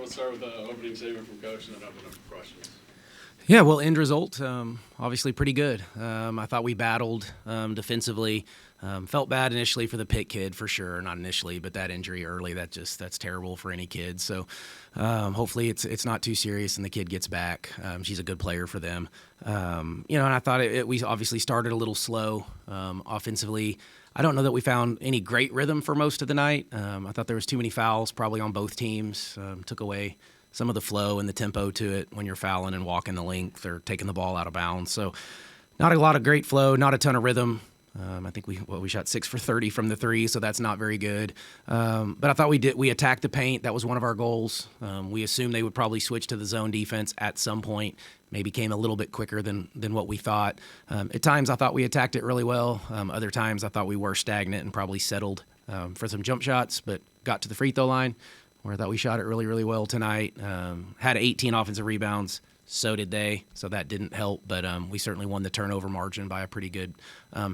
we'll start with the opening statement from Coach and then open up for questions. Yeah, well, end result, obviously pretty good. I thought we battled defensively. Felt bad initially for the Pitt kid, for sure. Not initially, but that injury early, that's terrible for any kid. So hopefully it's not too serious and the kid gets back. She's a good player for them. And I thought we obviously started a little slow offensively. I don't know that we found any great rhythm for most of the night. I thought there was too many fouls probably on both teams. Took away some of the flow and the tempo to it when you're fouling and walking the length or taking the ball out of bounds. So not a lot of great flow, not a ton of rhythm. I think we shot 6 for 30 from the three, so that's not very good. But I thought we attacked the paint. That was one of our goals. We assumed they would probably switch to the zone defense at some point. Maybe came a little bit quicker than what we thought. At times I thought we attacked it really well. Other times I thought we were stagnant and probably settled for some jump shots, but got to the free throw line where I thought we shot it really, really well tonight. Had 18 offensive rebounds. So did they, so that didn't help. But we certainly won the turnover margin by a pretty good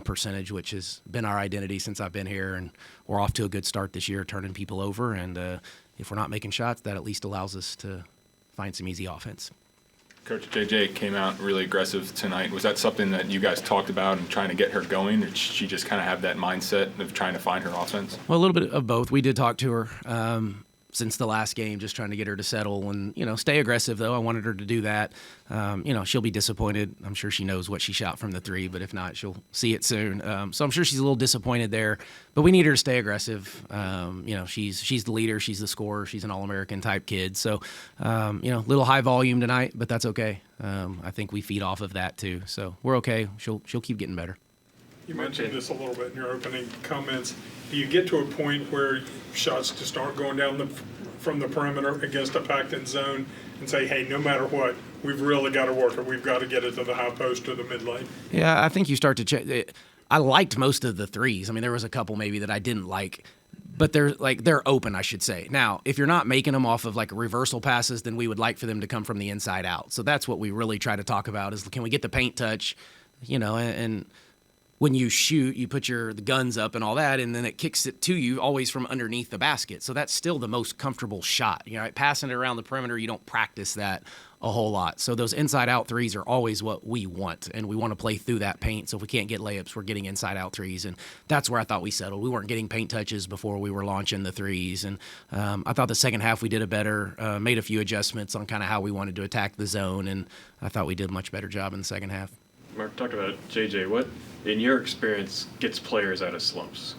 percentage, which has been our identity since I've been here. And we're off to a good start this year, turning people over. And if we're not making shots, that at least allows us to find some easy offense. Coach JJ came out really aggressive tonight. Was that something that you guys talked about and trying to get her going? Or did she just kind of have that mindset of trying to find her offense? Well, a little bit of both. We did talk to her since the last game, just trying to get her to settle and, stay aggressive, though. I wanted her to do that. She'll be disappointed. I'm sure she knows what she shot from the three, but if not, she'll see it soon. So I'm sure she's a little disappointed there, but we need her to stay aggressive. She's the leader. She's the scorer. She's an All-American type kid. So, little high volume tonight, but that's okay. I think we feed off of that, too. So we're okay. She'll keep getting better. You mentioned this a little bit in your opening comments. Do you get to a point where shots just aren't going down from the perimeter against a packed-in zone and say, hey, no matter what, we've really got to work it. We've got to get it to the high post or the mid lane? Yeah, I think you start to check. I liked most of the threes. I mean, there was a couple maybe that I didn't like, but they're open, I should say. Now, if you're not making them off of like reversal passes, then we would like for them to come from the inside out. So that's what we really try to talk about is, can we get the paint touch, and when you shoot, you put the guns up and all that, and then it kicks it to you always from underneath the basket. So that's still the most comfortable shot. Passing it around the perimeter, you don't practice that a whole lot. So those inside-out threes are always what we want, and we want to play through that paint. So if we can't get layups, we're getting inside-out threes, and that's where I thought we settled. We weren't getting paint touches before we were launching the threes, and I thought the second half we did made a few adjustments on kind of how we wanted to attack the zone, and I thought we did a much better job in the second half. Mark, talk about JJ. What, in your experience, gets players out of slumps?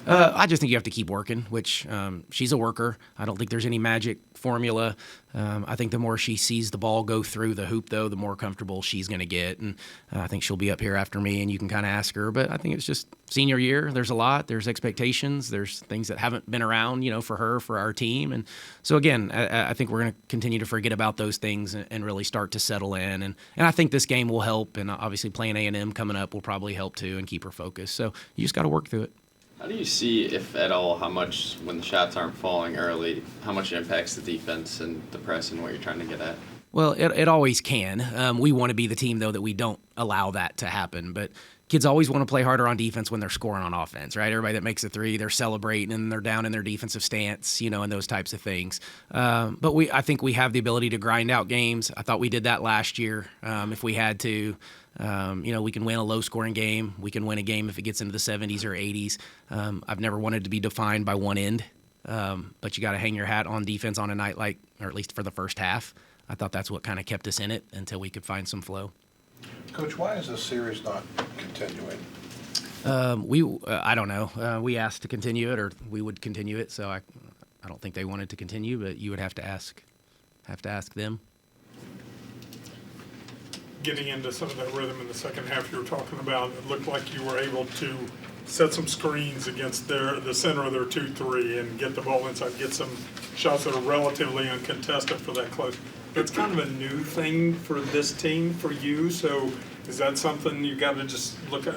I just think you have to keep working, which she's a worker. I don't think there's any magic formula. I think the more she sees the ball go through the hoop, though, the more comfortable she's going to get. And I think she'll be up here after me, and you can kind of ask her. But I think it's just senior year. There's a lot. There's expectations. There's things that haven't been around, for her, for our team. And so, again, I think we're going to continue to forget about those things and really start to settle in. And I think this game will help. And obviously playing A&M coming up will probably help, too, and keep her focused. So you just got to work through it. How do you see, if at all, how much, when the shots aren't falling early, how much it impacts the defense and the press and what you're trying to get at? Well, it always can. We want to be the team, though, that we don't allow that to happen. But kids always want to play harder on defense when they're scoring on offense, right? Everybody that makes a three, they're celebrating and they're down in their defensive stance, and those types of things. But I think we have the ability to grind out games. I thought we did that last year if we had to. We can win a low-scoring game. We can win a game if it gets into the 70s or 80s. I've never wanted to be defined by one end, but you got to hang your hat on defense on a night or at least for the first half. I thought that's what kind of kept us in it until we could find some flow. Coach, why is this series not continuing? I don't know. We asked to continue it, or we would continue it. So I don't think they wanted to continue, but you would have to ask them. Getting into some of that rhythm in the second half you were talking about, it looked like you were able to set some screens against the center of their 2-3 and get the ball inside, get some shots that are relatively uncontested for that close. That's kind of a new thing for this team, for you. So is that something you got to just look at?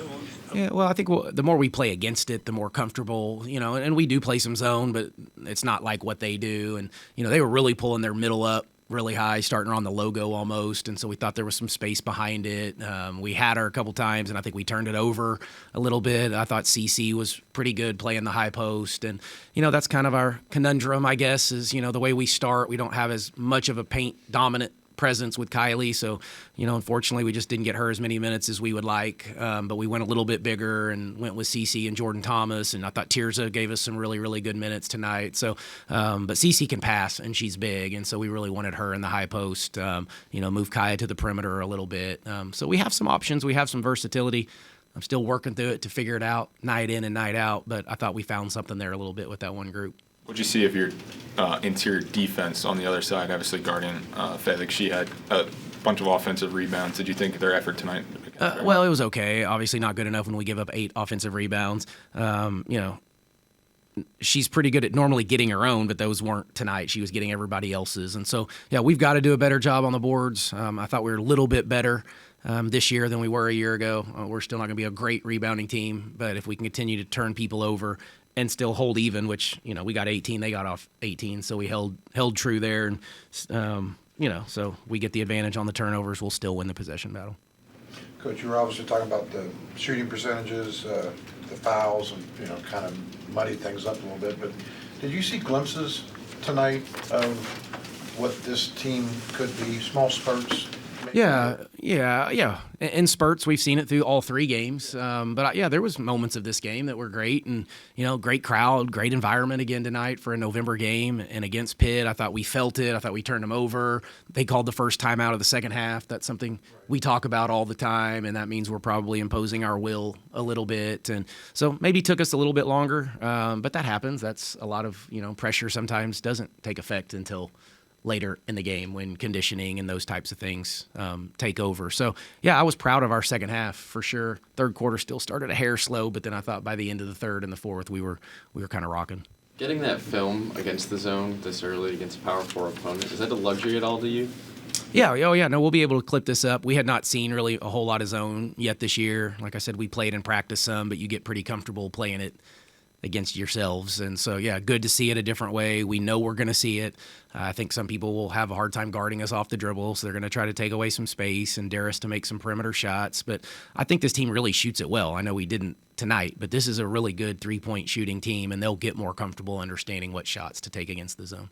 Yeah, well, I think the more we play against it, the more comfortable, and we do play some zone, but it's not like what they do. And, they were really pulling their middle up really high, starting around the logo almost, and so we thought there was some space behind it. We had her a couple times, and I think we turned it over a little bit. I thought CC was pretty good playing the high post, and that's kind of our conundrum, I guess, is the way we start, we don't have as much of a paint dominant presence with Kylie, so unfortunately we just didn't get her as many minutes as we would like, but we went a little bit bigger and went with CC and Jordan Thomas, and I thought Tirza gave us some really, really good minutes tonight. So but CC can pass and she's big, and so we really wanted her in the high post, move Kaya to the perimeter a little bit, so we have some options, we have some versatility. I'm still working through it to figure it out night in and night out, but I thought we found something there a little bit with that one group. What'd you see of your interior defense on the other side, obviously guarding Faye? Like, she had a bunch of offensive rebounds. Did you think their effort tonight? Well, it was okay. Obviously not good enough when we give up 8 offensive rebounds. She's pretty good at normally getting her own, but those weren't tonight. She was getting everybody else's. And so, yeah, we've got to do a better job on the boards. I thought we were a little bit better this year than we were a year ago. We're still not going to be a great rebounding team, but if we can continue to turn people over and still hold even, which, we got 18, they got off 18, so we held true there. And, so we get the advantage on the turnovers, we'll still win the possession battle. Coach, you were obviously talking about the shooting percentages, the fouls, and, kind of muddy things up a little bit, but did you see glimpses tonight of what this team could be, small spurts? Yeah. In spurts, we've seen it through all 3 games. But there was moments of this game that were great, and great crowd, great environment again tonight for a November game. And against Pitt, I thought we felt it. I thought we turned them over. They called the first time out of the second half. That's something we talk about all the time, and that means we're probably imposing our will a little bit. And so maybe took us a little bit longer, but that happens. That's a lot of pressure sometimes doesn't take effect until later in the game when conditioning and those types of things take over. So, I was proud of our second half for sure. Third quarter still started a hair slow, but then I thought by the end of the third and the fourth, we were kind of rocking. Getting that film against the zone this early against a Power 4 opponent, is that a luxury at all to you? Yeah. No, we'll be able to clip this up. We had not seen really a whole lot of zone yet this year. Like I said, we played in practice some, but you get pretty comfortable playing it against yourselves. And so, good to see it a different way. We know we're going to see it. I think some people will have a hard time guarding us off the dribble, so they're going to try to take away some space and dare us to make some perimeter shots. But I think this team really shoots it well. I know we didn't tonight, but this is a really good 3-point shooting team, and they'll get more comfortable understanding what shots to take against the zone.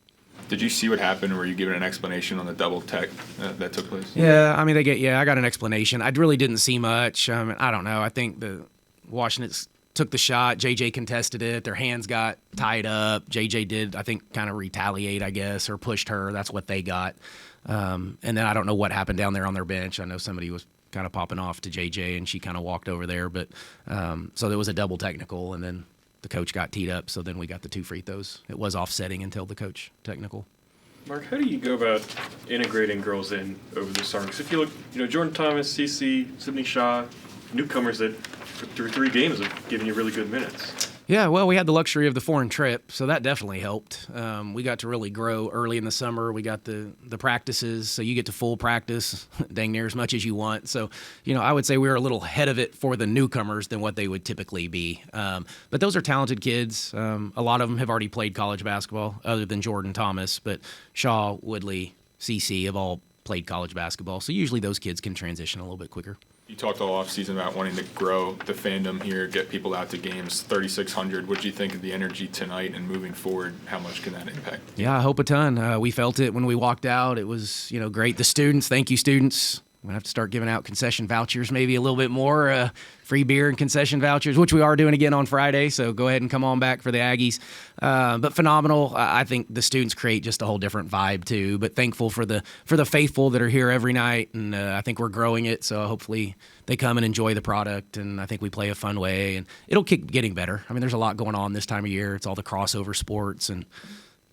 Did you see what happened? Were you given an explanation on the double tech that took place? Yeah, I got an explanation. I really didn't see much. I don't know. I think the Washington's took the shot. JJ contested it. Their hands got tied up. JJ did, I think, kind of retaliate, I guess, or pushed her. That's what they got. And then I don't know what happened down there on their bench. I know somebody was kind of popping off to JJ, and she kind of walked over there. But so there was a double technical, and then the coach got teed up. So then we got the 2 free throws. It was offsetting until the coach technical. Mark, how do you go about integrating girls in over the summer? Because if you look, Jordan Thomas, CC, Sydney Shaw, newcomers that through 3 games have given you really good minutes. Yeah, well, we had the luxury of the foreign trip, so that definitely helped. We got to really grow early in the summer. We got the practices, so you get to full practice dang near as much as you want. So, I would say we were a little ahead of it for the newcomers than what they would typically be. But those are talented kids. A lot of them have already played college basketball, other than Jordan Thomas. But Shaw, Woodley, CC have all played college basketball, so usually those kids can transition a little bit quicker. You talked all offseason about wanting to grow the fandom here, get people out to games, 3,600. What do you think of the energy tonight and moving forward? How much can that impact? Yeah, I hope a ton. We felt it when we walked out. It was, great. The students, thank you, students. We're going to have to start giving out concession vouchers maybe a little bit more, free beer and concession vouchers, which we are doing again on Friday, so go ahead and come on back for the Aggies. But phenomenal. I think the students create just a whole different vibe too, but thankful for the faithful that are here every night, and I think we're growing it, so hopefully they come and enjoy the product, and I think we play a fun way, and it'll keep getting better. There's a lot going on this time of year. It's all the crossover sports, and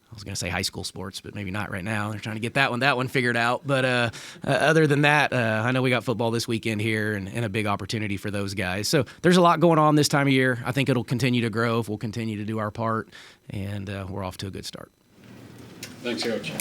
I was going to say high school sports, but maybe not right now. They're trying to get that one figured out. But other than that, I know we got football this weekend here and a big opportunity for those guys. So there's a lot going on this time of year. I think it'll continue to grow if we'll continue to do our part, and we're off to a good start. Thanks, Coach.